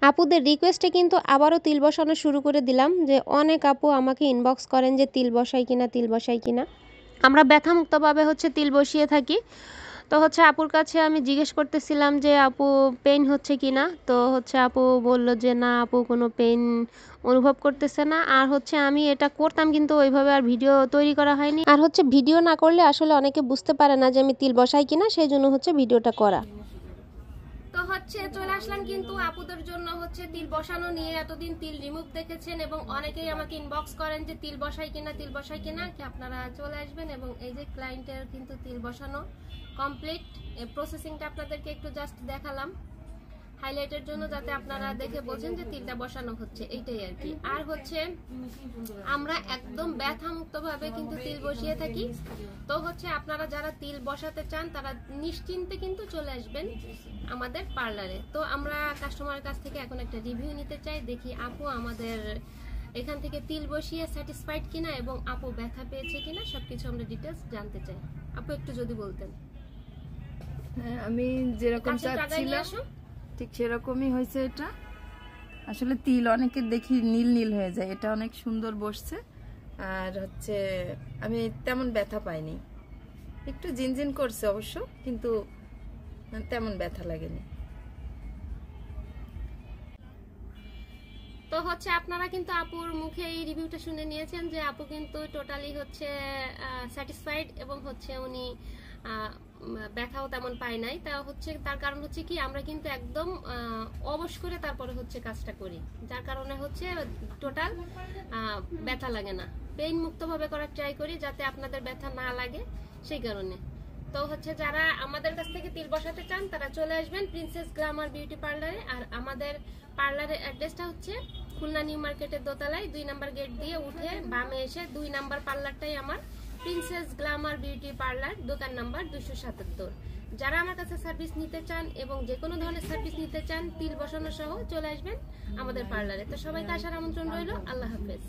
আপুদের রিকোয়েস্টে কিন্তু আবারও তিল বসানো শুরু করে দিলাম, যে অনেক আপু আমাকে ইনবক্স করেন যে তিল বসাই কিনা, তিল বসাই কিনা। আমরা ব্যথামুক্তভাবে তিল বসিয়ে থাকি। তো আপুর কাছে আমি জিজ্ঞেস করতেছিলাম যে আপু পেইন হচ্ছে কিনা। তো আপু বলল যে না আপু কোনো পেইন অনুভব করতেছে না। আর আমি এটা করতাম কিন্তু ওইভাবে আর ভিডিও তৈরি করা হয়নি। আর ভিডিও না করলে আসলে অনেকে বুঝতে পারে না যে আমি তিল বসাই কিনা, সেই জন্য ভিডিওটা করা। তো চলে আসলাম কিন্তু আপুদের জন্য তিল বসানো নিয়ে। এতদিন তিল রিমুভ দেখেছেন এবং অনেকেই আমাকে ইনবক্স করেন যে তিল বসাই কিনা, তিল বসাই কিনা। কি আপনারা চলে আসবেন এবং এই যে ক্লায়েন্টের কিন্তু তিল বসানো কমপ্লিট। এই প্রসেসিংটা আপনাদেরকে একটু জাস্ট দেখালাম হাইলাইটের জন্য, যাতে আপনারা দেখে বোঝেন যে তিলটা বসানো হচ্ছে, এইটাই আর কি। আর আমরা একদম ব্যথা মুক্ত ভাবে কিন্তু তিল বসিয়ে থাকি। তো আপনারা যারা তিল বসাতে চান তারা নিশ্চিন্তে কিন্তু চলে আসবেন আমাদের পার্লারে। তো আমরা কাস্টমারের কাছ থেকে এখন একটা রিভিউ নিতে চাই, দেখি আপু আমাদের এখান থেকে তিল বসিয়ে স্যাটিসফাইড কিনা এবং আপু ব্যথা পেয়েছে কিনা, সবকিছু আমরা ডিটেইলস জানতে চাই। আপু একটু যদি বলতেন। হ্যাঁ, আমি যেরকম চাচ্ছিলাম ঠিক সেরকমই হয়েছে। এটা আসলে তিল অনেকের দেখি নীল নীল হয়ে যায়, এটা অনেক সুন্দর বসছে। আর আমি তেমন ব্যথা পাইনি, একটু জিনজিন করছে অবশ্য, কিন্তু তেমন ব্যথা লাগেনি। তো আপনারা কিন্তু আপুর মুখে এই রিভিউটা শুনে নিয়েছেন যে আপু কিন্তু টোটালি স্যাটিসফাইড এবং উনি ব্যথাও তেমন পায় নাই। তা তার কারণ কি আমরা কিন্তু একদম অবশ করে তারপরে কাজটা করি, যার কারণে টোটাল ব্যথা লাগে না। পেইন মুক্ত ভাবে করার ট্রাই করি যাতে আপনাদের ব্যথা না লাগে, সেই কারণে। তো যারা আমাদের কাছ থেকে তিল বসাতে চান তারা চলে আসবেন প্রিন্সেস গ্ল্যামার বিউটি পার্লারে। আর আমাদের পার্লারের অ্যাড্রেসটা খুলনা নিউ মার্কেটের দোতলায় 2 নাম্বার গেট দিয়ে উঠে বামে এসে 2 নাম্বার পার্লারটাই আমার প্রিন্সেস গ্ল্যামার বিউটি পার্লার, দোকান নাম্বার 277। যারা আমার কাছে সার্ভিস নিতে চান এবং যে কোনো ধরনের সার্ভিস নিতে চান তিল বসানো সহ চলে আসবেন আমাদের পার্লারে। তো সবাইকে আসার আমন্ত্রণ রইল। আল্লাহ হাফেজ।